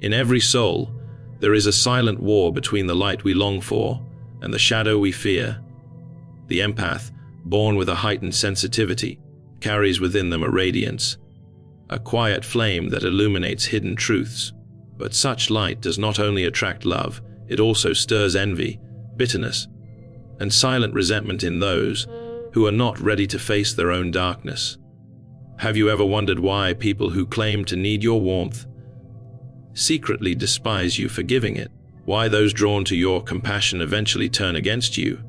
In every soul, there is a silent war between the light we long for and the shadow we fear. The empath, born with a heightened sensitivity, carries within them a radiance, a quiet flame that illuminates hidden truths. But such light does not only attract love, it also stirs envy, bitterness, and silent resentment in those who are not ready to face their own darkness. Have you ever wondered why people who claim to need your warmth secretly despise you for giving it? Why those drawn to your compassion eventually turn against you,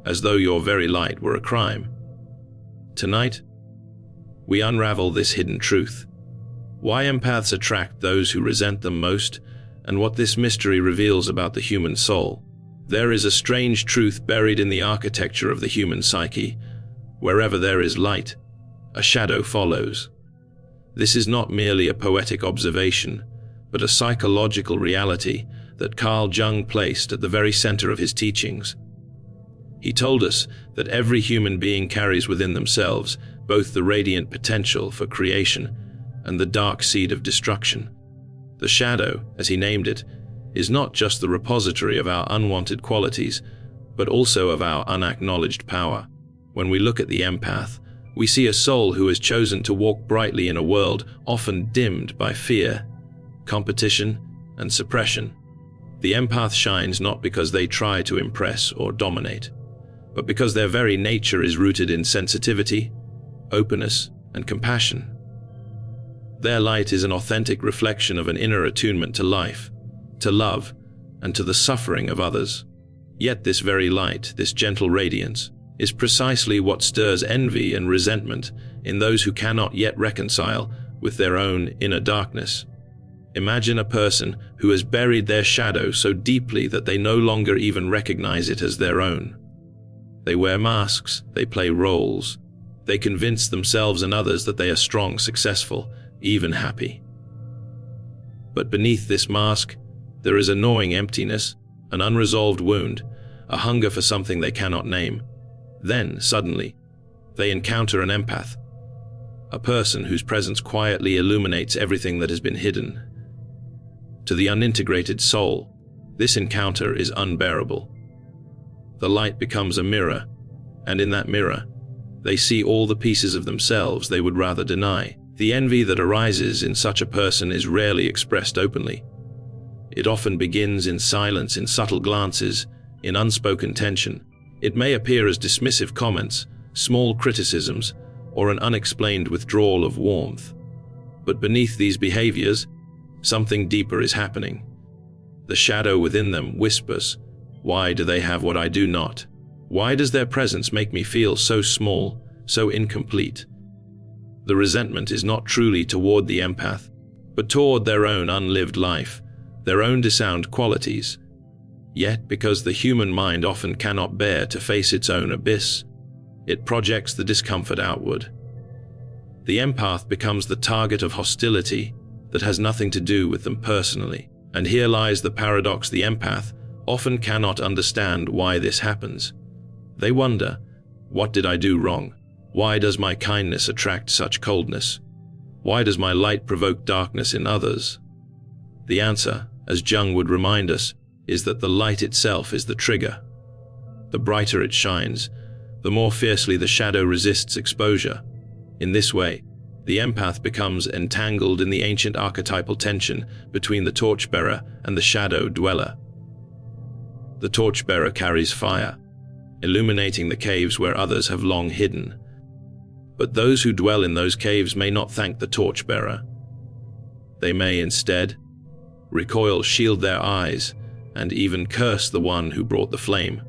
as though your very light were a crime? Tonight, we unravel this hidden truth. Why empaths attract those who resent them most, and what this mystery reveals about the human soul. There is a strange truth buried in the architecture of the human psyche. Wherever there is light, a shadow follows. This is not merely a poetic observation, but a psychological reality that Carl Jung placed at the very center of his teachings. He told us that every human being carries within themselves both the radiant potential for creation and the dark seed of destruction. The shadow, as he named it, is not just the repository of our unwanted qualities, but also of our unacknowledged power. When we look at the empath, we see a soul who has chosen to walk brightly in a world often dimmed by fear, competition, and suppression. The empath shines not because they try to impress or dominate, but because their very nature is rooted in sensitivity, openness, and compassion. Their light is an authentic reflection of an inner attunement to life, to love, and to the suffering of others. Yet this very light, this gentle radiance, is precisely what stirs envy and resentment in those who cannot yet reconcile with their own inner darkness. Imagine a person who has buried their shadow so deeply that they no longer even recognize it as their own. They wear masks, they play roles, they convince themselves and others that they are strong, successful, even happy. But beneath this mask, there is a gnawing emptiness, an unresolved wound, a hunger for something they cannot name. Then, suddenly, they encounter an empath, a person whose presence quietly illuminates everything that has been hidden. To the unintegrated soul, this encounter is unbearable. The light becomes a mirror, and in that mirror, they see all the pieces of themselves they would rather deny. The envy that arises in such a person is rarely expressed openly. It often begins in silence, in subtle glances, in unspoken tension. It may appear as dismissive comments, small criticisms, or an unexplained withdrawal of warmth. But beneath these behaviors, something deeper is happening. The shadow within them whispers, "Why do they have what I do not? Why does their presence make me feel so small, so incomplete?" The resentment is not truly toward the empath, but toward their own unlived life, their own disowned qualities. Yet, because the human mind often cannot bear to face its own abyss, it projects the discomfort outward. The empath becomes the target of hostility that has nothing to do with them personally. And here lies the paradox: the empath often cannot understand why this happens. They wonder, what did I do wrong? Why does my kindness attract such coldness? Why does my light provoke darkness in others? The answer, as Jung would remind us, is that the light itself is the trigger. The brighter it shines, the more fiercely the shadow resists exposure. In this way, the empath becomes entangled in the ancient archetypal tension between the torchbearer and the shadow dweller. The torchbearer carries fire, illuminating the caves where others have long hidden. But those who dwell in those caves may not thank the torchbearer. They may instead recoil, shield their eyes, and even curse the one who brought the flame.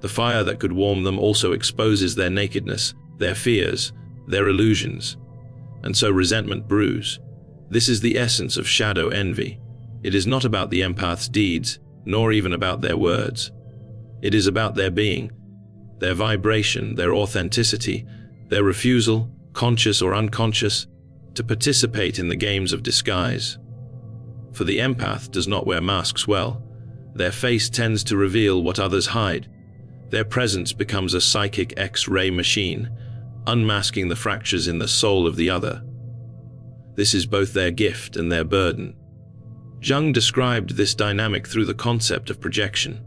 The fire that could warm them also exposes their nakedness, their fears, their illusions, and so resentment brews. This is the essence of shadow envy. It is not about the empath's deeds, nor even about their words. It is about their being, their vibration, their authenticity, their refusal, conscious or unconscious, to participate in the games of disguise. For the empath does not wear masks well. Their face tends to reveal what others hide. Their presence becomes a psychic X-ray machine, unmasking the fractures in the soul of the other. This is both their gift and their burden. Jung described this dynamic through the concept of projection.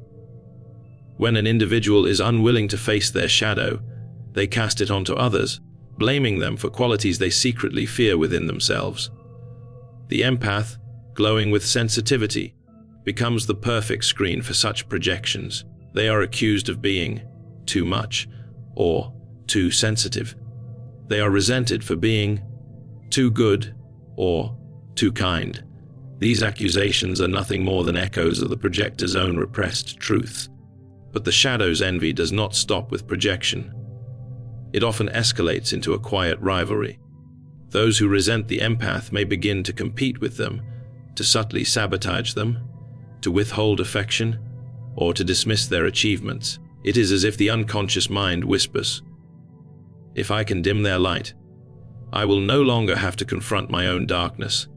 When an individual is unwilling to face their shadow, they cast it onto others, blaming them for qualities they secretly fear within themselves. The empath, glowing with sensitivity, becomes the perfect screen for such projections. They are accused of being too much or too sensitive. They are resented for being too good or too kind. These accusations are nothing more than echoes of the projector's own repressed truths. But the shadow's envy does not stop with projection. It often escalates into a quiet rivalry. Those who resent the empath may begin to compete with them, to subtly sabotage them, to withhold affection, or to dismiss their achievements. It is as if the unconscious mind whispers, "If I can dim their light, I will no longer have to confront my own darkness."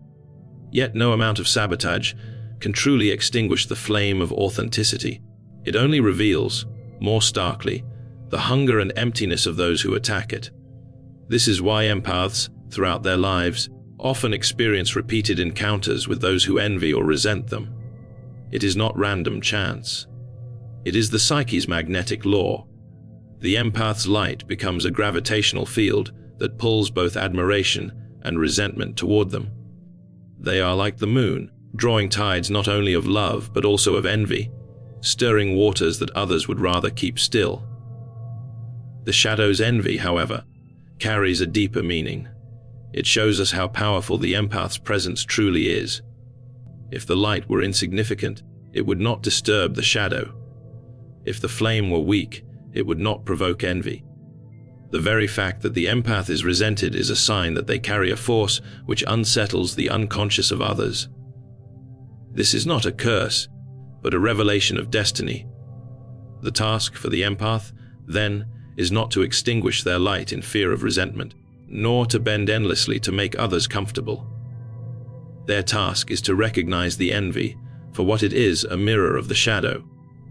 Yet no amount of sabotage can truly extinguish the flame of authenticity. It only reveals, more starkly, the hunger and emptiness of those who attack it. This is why empaths, throughout their lives, often experience repeated encounters with those who envy or resent them. It is not random chance. It is the psyche's magnetic law. The empath's light becomes a gravitational field that pulls both admiration and resentment toward them. They are like the moon, drawing tides not only of love but also of envy, stirring waters that others would rather keep still. The shadow's envy, however, carries a deeper meaning. It shows us how powerful the empath's presence truly is. If the light were insignificant, it would not disturb the shadow. If the flame were weak, it would not provoke envy. The very fact that the empath is resented is a sign that they carry a force which unsettles the unconscious of others. This is not a curse, but a revelation of destiny. The task for the empath, then, is not to extinguish their light in fear of resentment, nor to bend endlessly to make others comfortable. Their task is to recognize the envy for what it is, a mirror of the shadow.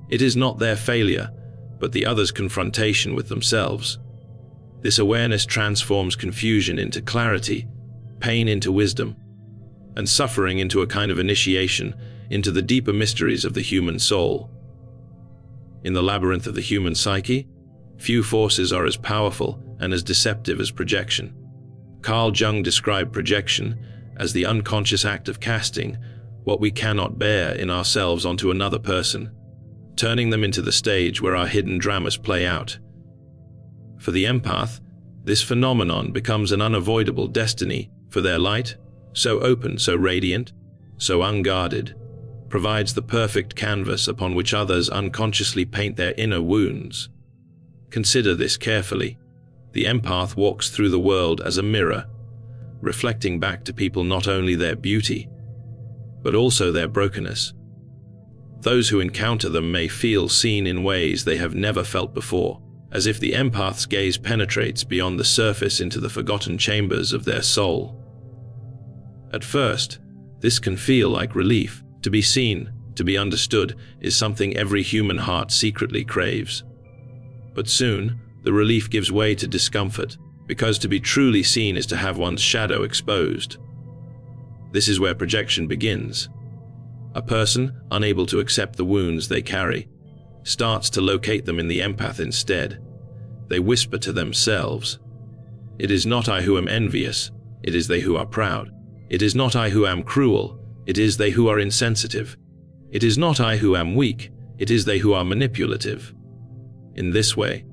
It is not their failure, but the other's confrontation with themselves. This awareness transforms confusion into clarity, pain into wisdom, and suffering into a kind of initiation into the deeper mysteries of the human soul. In the labyrinth of the human psyche, few forces are as powerful and as deceptive as projection. Carl Jung described projection as the unconscious act of casting what we cannot bear in ourselves onto another person, turning them into the stage where our hidden dramas play out. For the empath, this phenomenon becomes an unavoidable destiny, for their light, so open, so radiant, so unguarded, provides the perfect canvas upon which others unconsciously paint their inner wounds. Consider this carefully. The empath walks through the world as a mirror, reflecting back to people not only their beauty, but also their brokenness. Those who encounter them may feel seen in ways they have never felt before, as if the empath's gaze penetrates beyond the surface into the forgotten chambers of their soul. At first, this can feel like relief. To be seen, to be understood, is something every human heart secretly craves. But soon, the relief gives way to discomfort, because to be truly seen is to have one's shadow exposed. This is where projection begins. A person, unable to accept the wounds they carry, starts to locate them in the empath instead. They whisper to themselves, "It is not I who am envious, it is they who are proud. It is not I who am cruel, it is they who are insensitive. It is not I who am weak, it is they who are manipulative." In this way,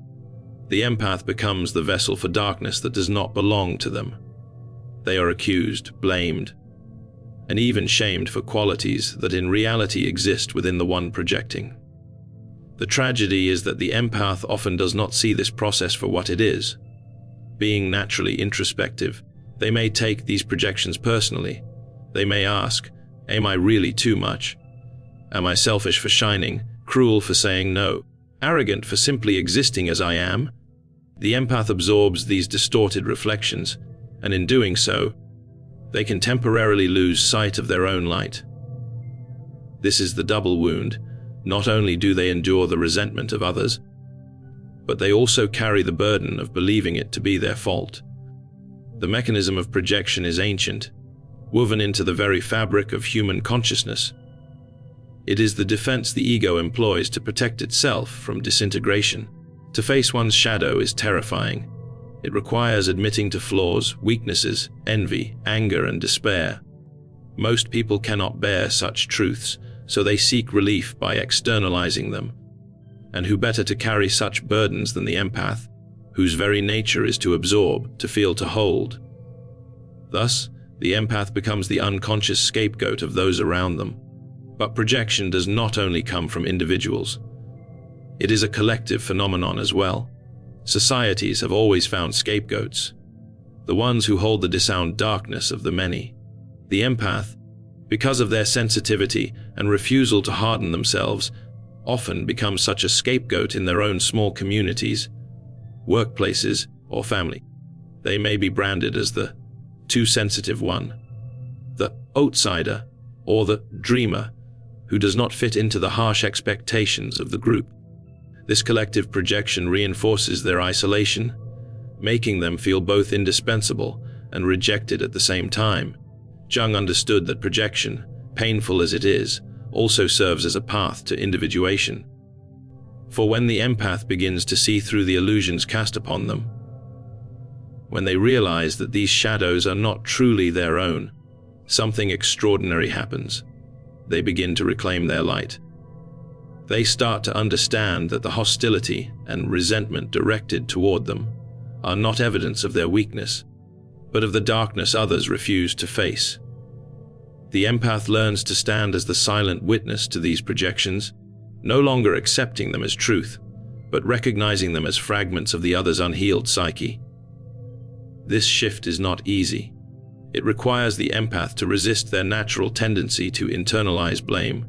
the empath becomes the vessel for darkness that does not belong to them. They are accused, blamed, and even shamed for qualities that in reality exist within the one projecting. The tragedy is that the empath often does not see this process for what it is. Being naturally introspective, they may take these projections personally. They may ask, "Am I really too much? Am I selfish for shining, cruel for saying no, arrogant for simply existing as I am?" The empath absorbs these distorted reflections, and in doing so, they can temporarily lose sight of their own light. This is the double wound. Not only do they endure the resentment of others, but they also carry the burden of believing it to be their fault. The mechanism of projection is ancient. woven into the very fabric of human consciousness. It is the defense the ego employs to protect itself from disintegration. To face one's shadow is terrifying. It requires admitting to flaws, weaknesses, envy, anger, and despair. Most people cannot bear such truths, so they seek relief by externalizing them. And who better to carry such burdens than the empath, whose very nature is to absorb, to feel, to hold. Thus, the empath becomes the unconscious scapegoat of those around them. But projection does not only come from individuals. It is a collective phenomenon as well. Societies have always found scapegoats, the ones who hold the disowned darkness of the many. The empath, because of their sensitivity and refusal to harden themselves, often becomes such a scapegoat in their own small communities, workplaces, or family. They may be branded as the too sensitive one, the outsider, or the dreamer, who does not fit into the harsh expectations of the group. This collective projection reinforces their isolation, making them feel both indispensable and rejected at the same time. Jung understood that projection, painful as it is, also serves as a path to individuation. For when the empath begins to see through the illusions cast upon them, when they realize that these shadows are not truly their own, something extraordinary happens. They begin to reclaim their light. They start to understand that the hostility and resentment directed toward them are not evidence of their weakness, but of the darkness others refuse to face. The empath learns to stand as the silent witness to these projections, no longer accepting them as truth, but recognizing them as fragments of the other's unhealed psyche. This shift is not easy. It requires the empath to resist their natural tendency to internalize blame.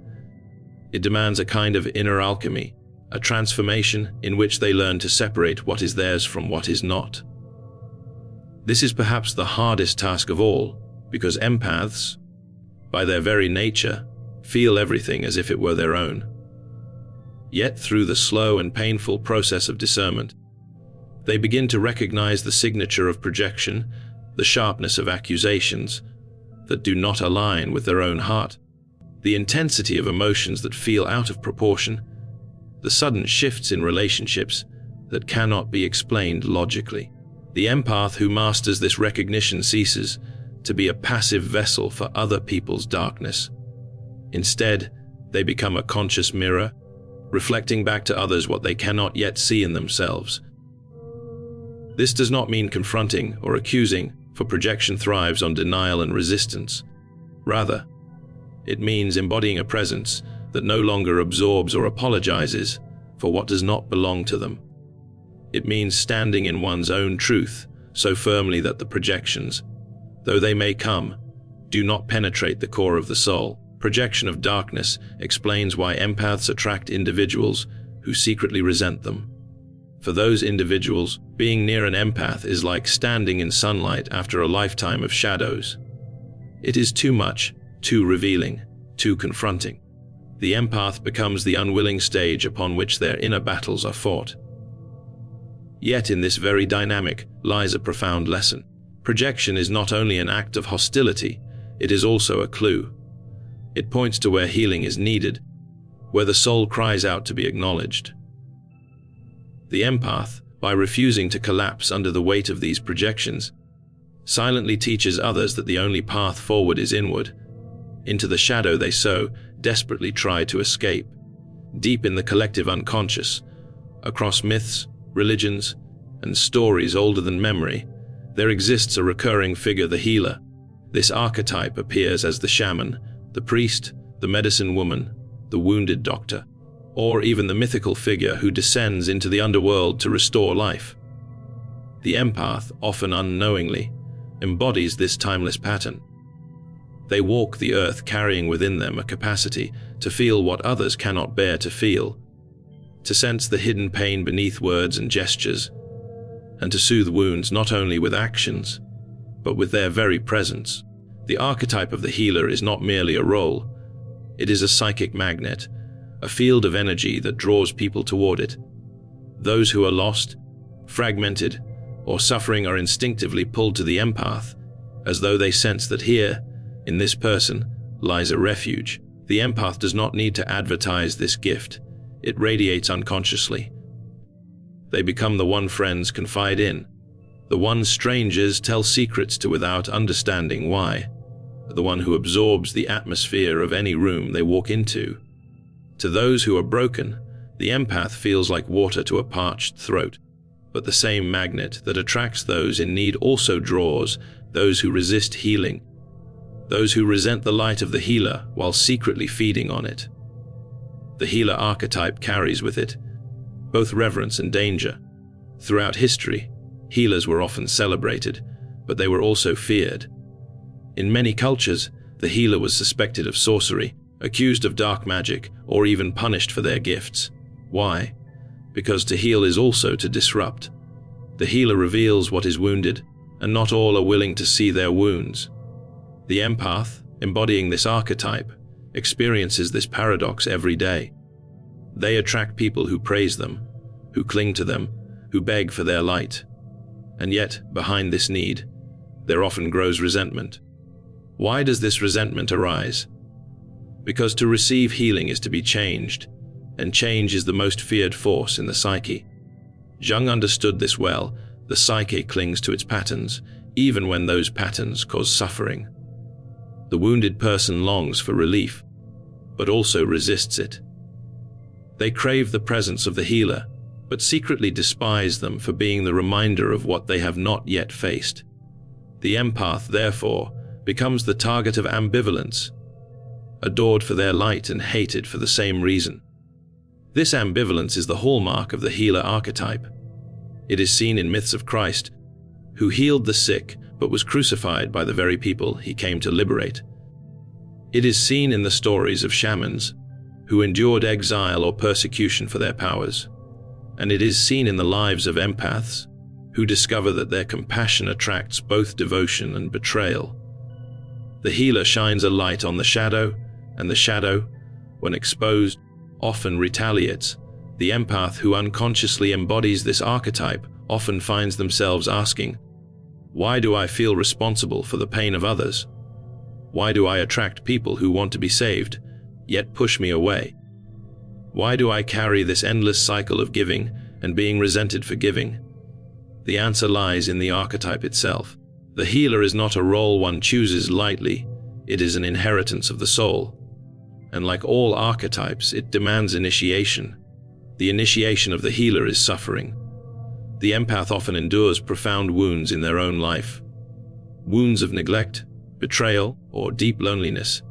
It demands a kind of inner alchemy, a transformation in which they learn to separate what is theirs from what is not. This is perhaps the hardest task of all, because empaths, by their very nature, feel everything as if it were their own. Yet through the slow and painful process of discernment, they begin to recognize the signature of projection, the sharpness of accusations that do not align with their own heart, the intensity of emotions that feel out of proportion, the sudden shifts in relationships that cannot be explained logically. The empath who masters this recognition ceases to be a passive vessel for other people's darkness. Instead, they become a conscious mirror, reflecting back to others what they cannot yet see in themselves. This does not mean confronting or accusing, for projection thrives on denial and resistance. Rather, it means embodying a presence that no longer absorbs or apologizes for what does not belong to them. It means standing in one's own truth so firmly that the projections, though they may come, do not penetrate the core of the soul. Projection of darkness explains why empaths attract individuals who secretly resent them. For those individuals, being near an empath is like standing in sunlight after a lifetime of shadows. It is too much, too revealing, too confronting. The empath becomes the unwilling stage upon which their inner battles are fought. Yet in this very dynamic lies a profound lesson. Projection is not only an act of hostility, it is also a clue. It points to where healing is needed, where the soul cries out to be acknowledged. The empath, by refusing to collapse under the weight of these projections, silently teaches others that the only path forward is inward, into the shadow they so desperately try to escape. Deep in the collective unconscious, across myths, religions, and stories older than memory, there exists a recurring figure, the healer. This archetype appears as the shaman, the priest, the medicine woman, the wounded doctor, or even the mythical figure who descends into the underworld to restore life. The empath, often unknowingly, embodies this timeless pattern. They walk the earth carrying within them a capacity to feel what others cannot bear to feel, to sense the hidden pain beneath words and gestures, and to soothe wounds not only with actions, but with their very presence. The archetype of the healer is not merely a role, it is a psychic magnet, a field of energy that draws people toward it. Those who are lost, fragmented, or suffering are instinctively pulled to the empath, as though they sense that here, In this person lies a refuge. The empath does not need to advertise this gift. It radiates unconsciously. They become the one friends confide in, the one strangers tell secrets to without understanding why, the one who absorbs the atmosphere of any room they walk into. To those who are broken, the empath feels like water to a parched throat, but the same magnet that attracts those in need also draws those who resist healing, those who resent the light of the healer while secretly feeding on it. The healer archetype carries with it both reverence and danger. Throughout history, healers were often celebrated, but they were also feared. In many cultures, the healer was suspected of sorcery, accused of dark magic, or even punished for their gifts. Why? Because to heal is also to disrupt. The healer reveals what is wounded, and not all are willing to see their wounds. The empath, embodying this archetype, experiences this paradox every day. They attract people who praise them, who cling to them, who beg for their light. And yet, behind this need, there often grows resentment. Why does this resentment arise? Because to receive healing is to be changed, and change is the most feared force in the psyche. Jung understood this well. The psyche clings to its patterns, even when those patterns cause suffering. The wounded person longs for relief, but also resists it. They crave the presence of the healer, but secretly despise them for being the reminder of what they have not yet faced. The empath, therefore, becomes the target of ambivalence, adored for their light and hated for the same reason. This ambivalence is the hallmark of the healer archetype. It is seen in myths of Christ, who healed the sick but was crucified by the very people he came to liberate. It is seen in the stories of shamans, who endured exile or persecution for their powers. And it is seen in the lives of empaths, who discover that their compassion attracts both devotion and betrayal. The healer shines a light on the shadow, and the shadow, when exposed, often retaliates. The empath who unconsciously embodies this archetype often finds themselves asking, "Why do I feel responsible for the pain of others? Why do I attract people who want to be saved, yet push me away? Why do I carry this endless cycle of giving and being resented for giving?" The answer lies in the archetype itself. The healer is not a role one chooses lightly. It is an inheritance of the soul. And like all archetypes, it demands initiation. The initiation of the healer is suffering. The empath often endures profound wounds in their own life. Wounds of neglect, betrayal, or deep loneliness.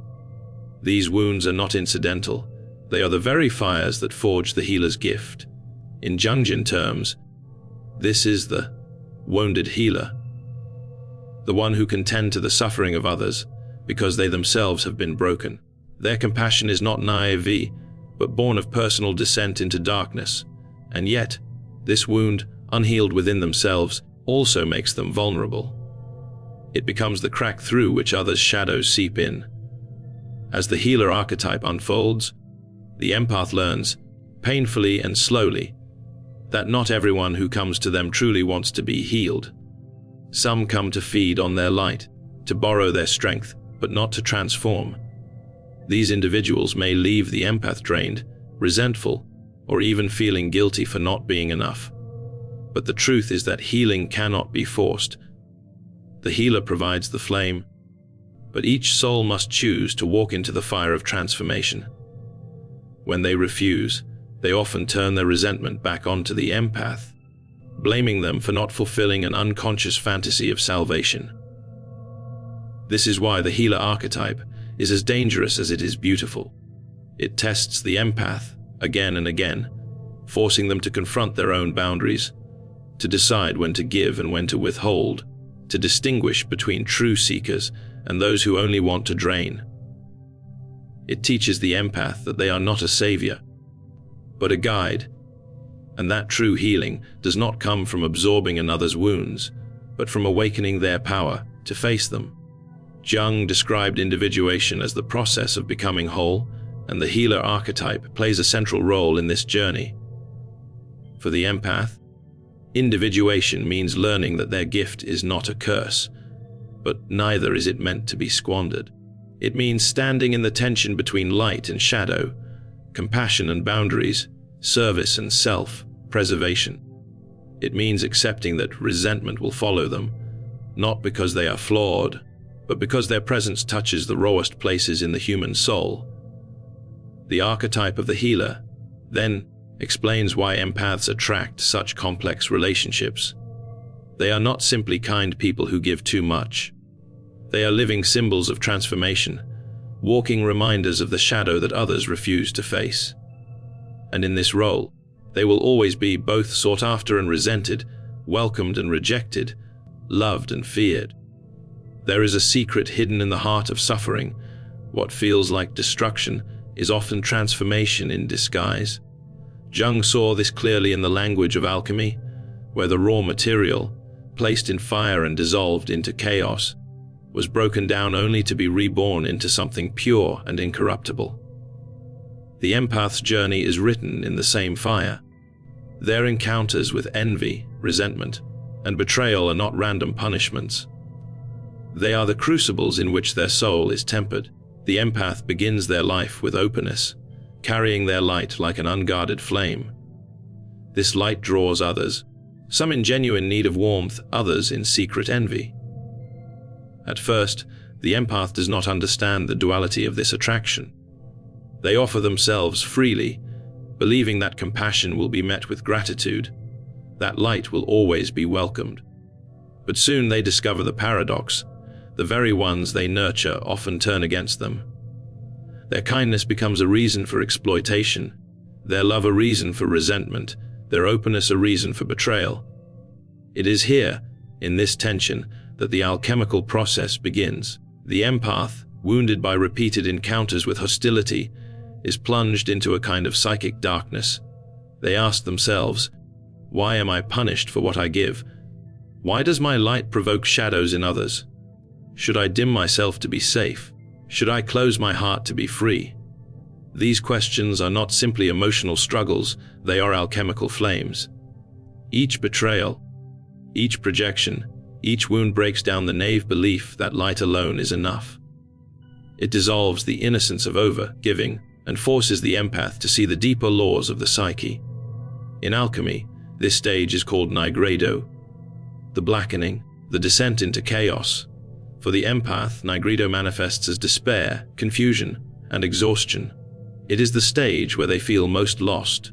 These wounds are not incidental. They are the very fires that forge the healer's gift. In Jungian terms, this is the wounded healer, the one who can tend to the suffering of others because they themselves have been broken. Their compassion is not naive, but born of personal descent into darkness. And yet, this wound, unhealed within themselves, also makes them vulnerable. It becomes the crack through which others' shadows seep in. As the healer archetype unfolds, the empath learns, painfully and slowly, that not everyone who comes to them truly wants to be healed. Some come to feed on their light, to borrow their strength, but not to transform. These individuals may leave the empath drained, resentful, or even feeling guilty for not being enough. But the truth is that healing cannot be forced. The healer provides the flame, but each soul must choose to walk into the fire of transformation. When they refuse, they often turn their resentment back onto the empath, blaming them for not fulfilling an unconscious fantasy of salvation. This is why the healer archetype is as dangerous as it is beautiful. It tests the empath again and again, forcing them to confront their own boundaries, to decide when to give and when to withhold, to distinguish between true seekers and those who only want to drain. It teaches the empath that they are not a savior, but a guide, and that true healing does not come from absorbing another's wounds, but from awakening their power to face them. Jung described individuation as the process of becoming whole, and the healer archetype plays a central role in this journey. For the empath, individuation means learning that their gift is not a curse, but neither is it meant to be squandered. It means standing in the tension between light and shadow, compassion and boundaries, service and self-preservation. It means accepting that resentment will follow them, not because they are flawed, but because their presence touches the rawest places in the human soul. The archetype of the healer, then, explains why empaths attract such complex relationships. They are not simply kind people who give too much. They are living symbols of transformation, walking reminders of the shadow that others refuse to face. And in this role, they will always be both sought after and resented, welcomed and rejected, loved and feared. There is a secret hidden in the heart of suffering. What feels like destruction is often transformation in disguise. Jung saw this clearly in the language of alchemy, where the raw material, placed in fire and dissolved into chaos, was broken down only to be reborn into something pure and incorruptible. The empath's journey is written in the same fire. Their encounters with envy, resentment, and betrayal are not random punishments. They are the crucibles in which their soul is tempered. The empath begins their life with openness, carrying their light like an unguarded flame. This light draws others, some in genuine need of warmth, others in secret envy. At first, the empath does not understand the duality of this attraction. They offer themselves freely, believing that compassion will be met with gratitude, that light will always be welcomed. But soon they discover the paradox. The very ones they nurture often turn against them. Their kindness becomes a reason for exploitation, their love a reason for resentment, their openness a reason for betrayal. It is here, in this tension, that the alchemical process begins. The empath, wounded by repeated encounters with hostility, is plunged into a kind of psychic darkness. They ask themselves, why am I punished for what I give? Why does my light provoke shadows in others? Should I dim myself to be safe? Should I close my heart to be free? These questions are not simply emotional struggles, they are alchemical flames. Each betrayal, each projection, each wound breaks down the naive belief that light alone is enough. It dissolves the innocence of over-giving and forces the empath to see the deeper laws of the psyche. In alchemy, this stage is called nigredo, the blackening, the descent into chaos. For the empath, nigredo manifests as despair, confusion, and exhaustion. It is the stage where they feel most lost,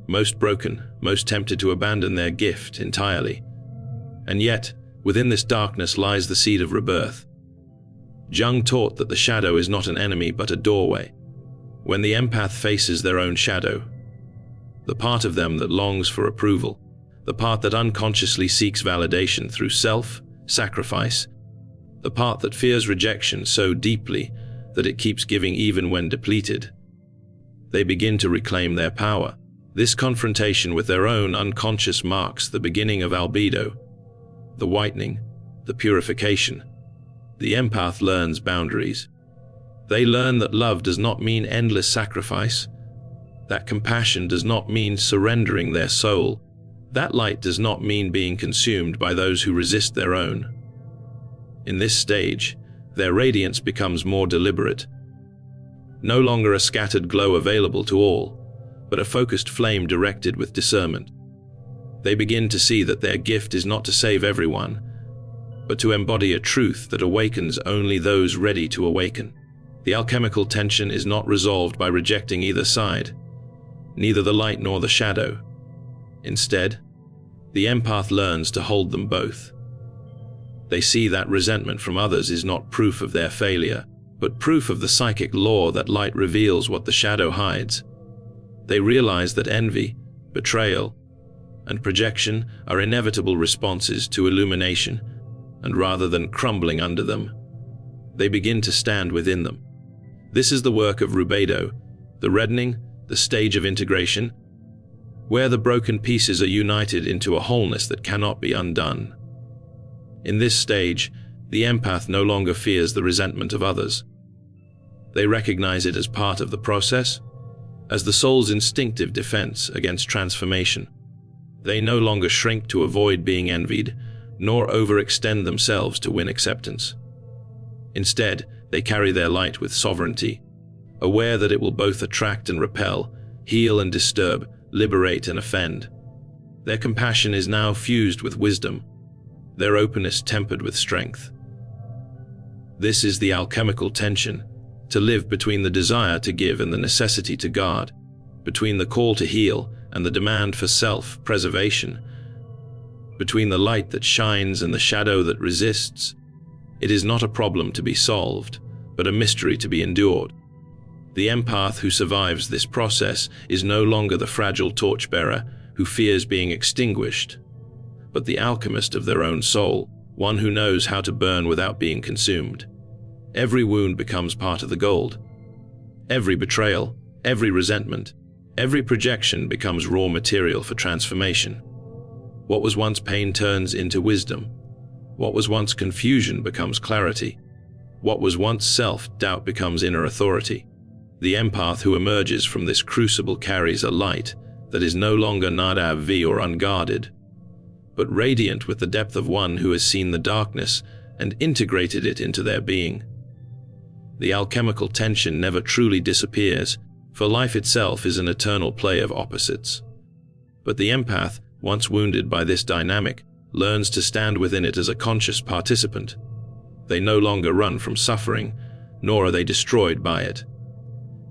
most broken, most tempted to abandon their gift entirely. And yet, within this darkness lies the seed of rebirth. Jung taught that the shadow is not an enemy but a doorway. When the empath faces their own shadow, the part of them that longs for approval, the part that unconsciously seeks validation through self-sacrifice, the part that fears rejection so deeply that it keeps giving even when depleted, they begin to reclaim their power. This confrontation with their own unconscious marks the beginning of albedo, the whitening, the purification. The empath learns boundaries. They learn that love does not mean endless sacrifice, that compassion does not mean surrendering their soul, that light does not mean being consumed by those who resist their own. In this stage, their radiance becomes more deliberate. No longer a scattered glow available to all, but a focused flame directed with discernment. They begin to see that their gift is not to save everyone, but to embody a truth that awakens only those ready to awaken. The alchemical tension is not resolved by rejecting either side, neither the light nor the shadow. Instead, the empath learns to hold them both. They see that resentment from others is not proof of their failure, but proof of the psychic law that light reveals what the shadow hides. They realize that envy, betrayal, and projection are inevitable responses to illumination, and rather than crumbling under them, they begin to stand within them. This is the work of rubedo, the reddening, the stage of integration, where the broken pieces are united into a wholeness that cannot be undone. In this stage, the empath no longer fears the resentment of others. They recognize it as part of the process, as the soul's instinctive defense against transformation. They no longer shrink to avoid being envied, nor overextend themselves to win acceptance. Instead, They carry their light with sovereignty, aware that it will both attract and repel, heal and disturb, liberate and offend. Their compassion is now fused with wisdom, their openness tempered with strength. This is the alchemical tension, to live between the desire to give and the necessity to guard, between the call to heal and the demand for self-preservation, between the light that shines and the shadow that resists. It is not a problem to be solved, but a mystery to be endured. The empath who survives this process is no longer the fragile torchbearer who fears being extinguished, but the alchemist of their own soul, one who knows how to burn without being consumed. Every wound becomes part of the gold. Every betrayal, every resentment, every projection becomes raw material for transformation. What was once pain turns into wisdom. What was once confusion becomes clarity. What was once self-doubt becomes inner authority. The empath who emerges from this crucible carries a light that is no longer naive or unguarded, but radiant with the depth of one who has seen the darkness and integrated it into their being. The alchemical tension never truly disappears, for life itself is an eternal play of opposites. But the empath, once wounded by this dynamic, learns to stand within it as a conscious participant. They no longer run from suffering, nor are they destroyed by it.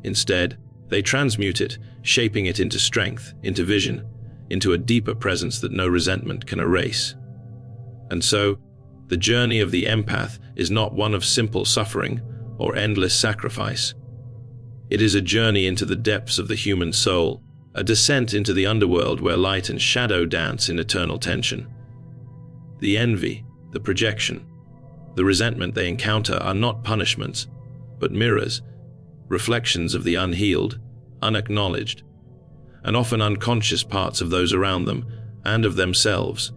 Instead, they transmute it, shaping it into strength, into vision, into a deeper presence that no resentment can erase. And so, the journey of the empath is not one of simple suffering or endless sacrifice. It is a journey into the depths of the human soul, a descent into the underworld where light and shadow dance in eternal tension. The envy, the projection, the resentment they encounter are not punishments, but mirrors, reflections of the unhealed, unacknowledged, and often unconscious parts of those around them and of themselves.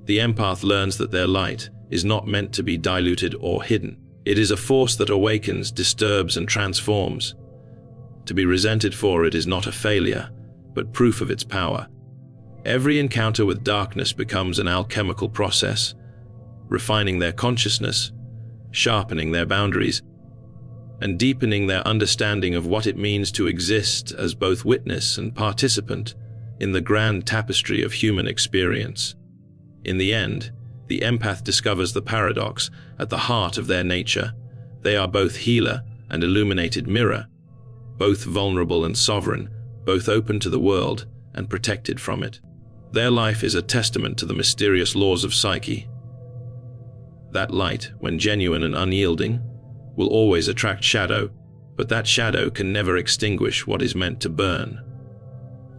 The empath learns that their light is not meant to be diluted or hidden. It is a force that awakens, disturbs, and transforms. To be resented for it is not a failure, but proof of its power. Every encounter with darkness becomes an alchemical process, refining their consciousness, sharpening their boundaries, and deepening their understanding of what it means to exist as both witness and participant in the grand tapestry of human experience. In the end, the empath discovers the paradox at the heart of their nature. They are both healer and illuminated mirror, both vulnerable and sovereign, both open to the world and protected from it. Their life is a testament to the mysterious laws of psyche. That light, when genuine and unyielding, will always attract shadow, but that shadow can never extinguish what is meant to burn.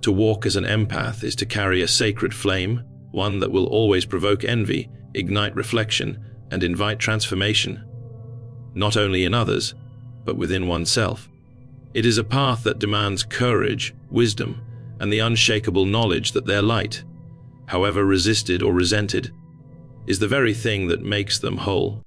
To walk as an empath is to carry a sacred flame, one that will always provoke envy, ignite reflection, and invite transformation, not only in others, but within oneself. It is a path that demands courage, wisdom, and the unshakable knowledge that their light, however resisted or resented, is the very thing that makes them whole.